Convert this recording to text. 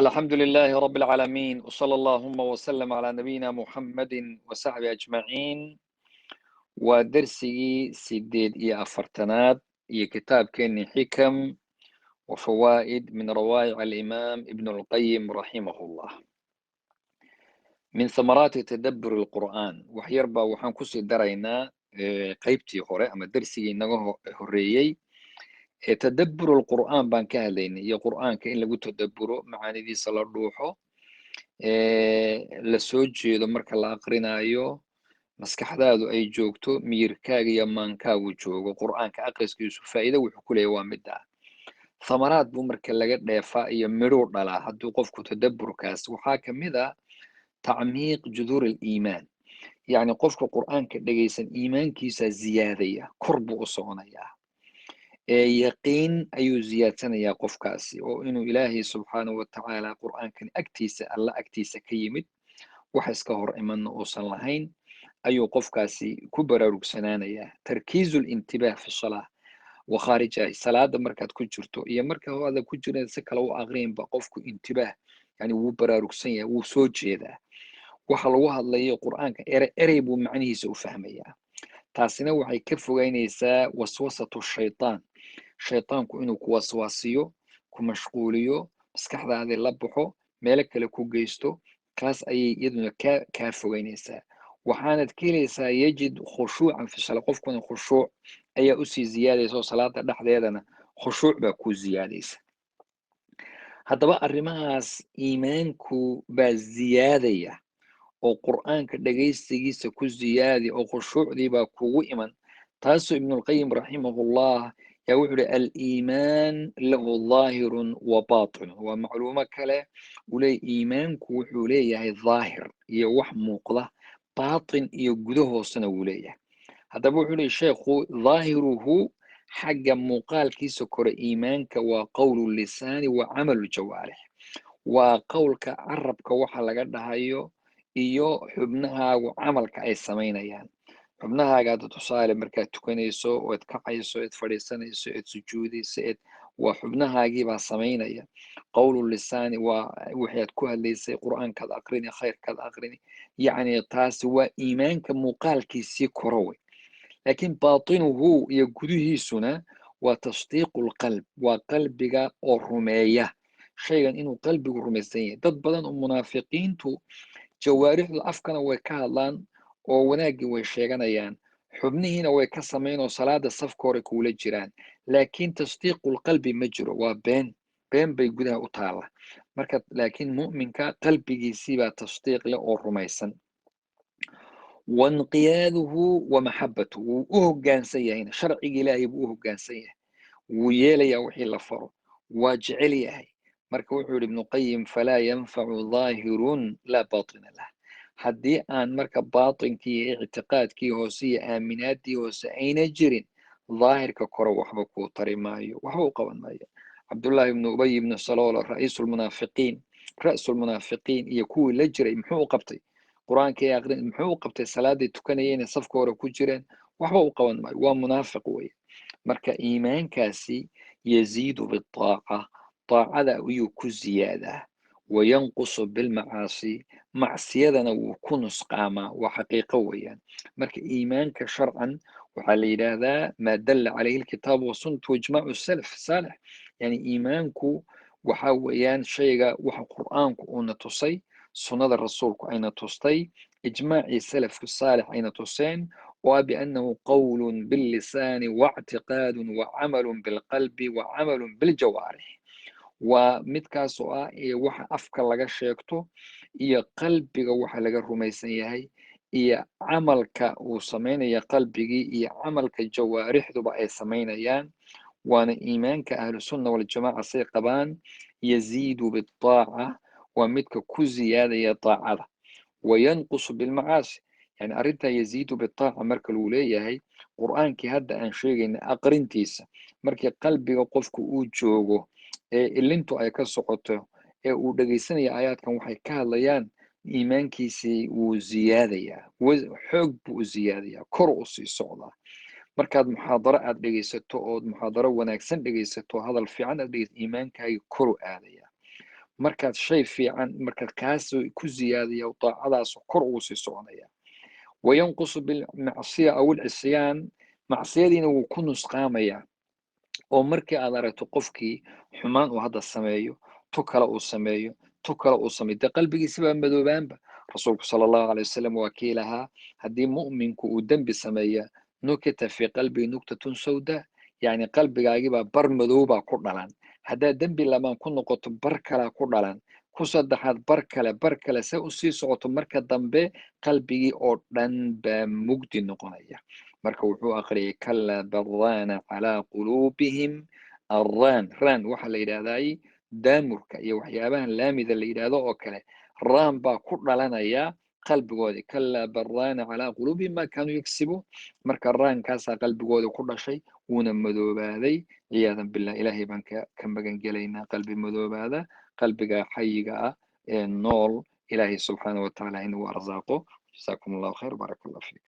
الحمد لله رب العالمين وصلى اللهم وسلم على نبينا محمد وصحبه أجمعين ودرسي سيديد إيا أفرتناد إيا كتاب كيني حكم وفوائد من روائع الإمام ابن القيم رحمه الله من ثمرات تدبر القرآن وحيربا وحان كسي درينا قيبتي هوري أما درسي إنه هوريي تدبر القرآن بان كهلين يا قرآن كإن لقو تدبره معاني دي صلى الروحه la soo jeedo marka la aqrinayo maskaxdaadu ay joogto miyirkaaga iyo maankaagu joogo qur'aanka aqriskiisu faa'iido wuxuu ku leeyahay waa midda thamaraad buu marka laga dheefaa iyo midhuu dhalaa hadduu qofku tadabburkaas waxaa ka mid ah tacmiiq juduur aliimaan yacni qofka qur'aanka dhegaysan iimaankiisa ziyaadaya kor buu u soconayaa yaqiin ayuu ziyaadsanayaa qofkaasi oo inuu ilaahay subxaanahu watacaala qur'aankan agtiisa alla agtiisa ka yimid wax iska hor imanna uusan lahayn ayuu qofkaasi ku baraarugsanaanayaa tarkiizu lintibaah fi salaa wa khaarijaha salaada markaad ku jirto iyo marka aada ku jiran si kale u aqriinba qofku intibaah yani wuu baraarugsan yahay wuu soo jeedaa waxa lagu hadlayo qur'aanka erey buu macnihiisa u fahmayaa taasina waxay ka fogaynaysaa waswasatu shaytaan shaytaanku inuu ku waswaasiyo ku mashquuliyo maskaxdaadii la baxo meelo kale ku geysto kaas ayay iyaduna kaa fogaynaysaa waxaanad ka helaysaa yajid khushuucan fi sala qofkuna khushuuc ayaa usii ziyaadaysa oo salaada dhexdeedana khushuuc baa ku ziyaadaysa haddaba arrimahaas iimaanku baa ziyaadaya oo qur'aanka dhegaystigiisa ku ziyaadi oo khushuucdii baa kugu iman taasoo ibnulqayim raximahullah yaa wuxuu uhi aliimaan lahu daahirun wa baatinun waa macluumo kale uu leeyahy iimaanku wuxuu leeyahay daahir iyo wax muuqda baatin iyo gudo hoosena wuu leeyahay haddaba wuxuu leeyahy sheekhu daahiruhu xagga muuqaalkiisa kore iimaanka waa qowlu lisaani wa camalu jawaarix waa qowlka carabka waxa laga dhahayo iyo xubnahaagu camalka ay samaynayaan xubnahaaga hadda tusaale markaad tukanayso ood kacayso eed fadhiisanayso eed sujuudayso waa xubnahaagiibaa samaynaya qowlu lisaani waa waxaad ku hadlaysay qur'aankaad aqrini khayrkaad aqrini yacni taasi waa iimaanka muuqaalkiisii koro wey laakiin baatinuhu iyo gudihiisuna waa tasdiiqu lqalb waa qalbiga oo rumeeya shaygan inuu qalbigu rumaysan yahay dad badan oo munaafiqiintu jawaarixdu afkana way ka hadlaan oo wanaaggii way sheeganayaan xubnihiina way ka samayn oo salaada safka hore kuula jiraan laakiin tasdiiqulqalbi ma jiro waa been bay gudaha u taalla marka laakiin mu'minka qalbigiisiibaa tasdiiq leh oo rumaysan wainqiyaaduhu wa maxabbatuhu wuu u hoggaansan yahayna sharciga ilaahay buu u hoggaansan yahay wuu yeelayaa wixii la faro waa jecel yahay marka wuxuu yihi ibnuqayim falaa yanfacu daahirun laa baatina lah haddii aan marka baatinkii iyo ictiqaadkii hoose iyo aaminaadii hoose ayna jirin daahirka kore waxba kuu tari maayo waxba u qaban maayo cabdullaahi ibnu ubay ibnu saloola ra'sulmunaafiqiin iyo kuwii la jiray muxuu u qabtay qur-aankii aqrin muxuu u qabtay salaaday tukanayeen safka hore ku jireen waxba u qaban maayo waa munaafiq weye marka iimaankaasi yaziidu bitaaca daacada ayuu ku ziyaadaa wayanqusu bilmacaasi macsiyadana wuu ku nusqaamaa waa xaqiiqo weeyaan marka iimaanka sharcan waxaa la yidhaahdaa maa dalla calayhi lkitaabu wasunatu waijmaacu salaf saalix yani iimaanku waxa weeyaan shayga waxa qur'aanku uuna tusay sunnada rasuulku ayna tustay ijmaacii salafku saalix ayna tuseen waa biannahu qowlun billisaani waictiqaadun wacamalun bilqalbi wacamalun biljawaarix waa midkaas oo ah iyo waxa afka laga sheegto iyo qalbiga waxa laga rumaysan yahay iyo camalka uu samaynaya qalbigii iyo camalka jawaarixduba ay samaynayaan waana iimaanka ahlusunna waljamaaca say qabaan yaziidu bitaaca waa midka ku ziyaadaya daacada wayanqusu bilmacaasi yani arrintaa yaziidu bitaaca marka lagu leeyahay qur'aankii hadda aan sheegayna aqrintiisa markii qalbiga qofku uu joogo ee ilintu ay ka socoto ee uu dhegaysanaya aayaadkan waxay ka hadlayaan iimaankiisii wuu ziyaadayaa xoog buu u ziyaadayaa kor u sii socdaa markaad muxaadaro aad dhegaysato ood muxaadaro wanaagsan dhegaysato hadal fiican aad dhegaysato iimaankaaga koru aadaya markaad shay fiican markaad kaas ku ziyaadiya daacadaas kor uu sii soconaya wayanqusu bilmacsiya aw ilcisyaan macsiyadiina wuu ku nusqaamayaa oo markii aad aragto qofkii xumaan uu hadda sameeyo tu kale uu sameeyo tu kale uu sameeyo dee qalbigiisi baa madoobaanba rasuulku sala allahu alay wasalam waa kii lahaa haddii mu'minku uu dembi sameeya nukita fii qalbii nuktatun sawda yacni qalbigaagibaa bar madoobaa ku dhalan haddaad dembi lamaan ku noqoto bar kalaa ku dhalan ku saddexaad bar kale se usii socoto marka dambe qalbigii oo dhan baa mugdi noqonaya marka wuxuu akhriyay kalaa baraana calaa quluubihim raan waxaa la yidhahday daamurka iyo waxyaabahan laamida la yidhaahdo oo kale raan baa ku dhalanaya qalbigoodii kalaa baraana calaa quluubihim ma kaanuu yagsibuun marka raankaasaa qalbigoodii ku dhashay wuuna madoobaaday ciyaadan billah ilaahay baan ka magan gelaynaa qalbi madoobaada qalbiga xayiga ah ee nool ilaahay subxaana watacaala inagu arsaaqo jasaakum allahu khayr baaraka allah fiikum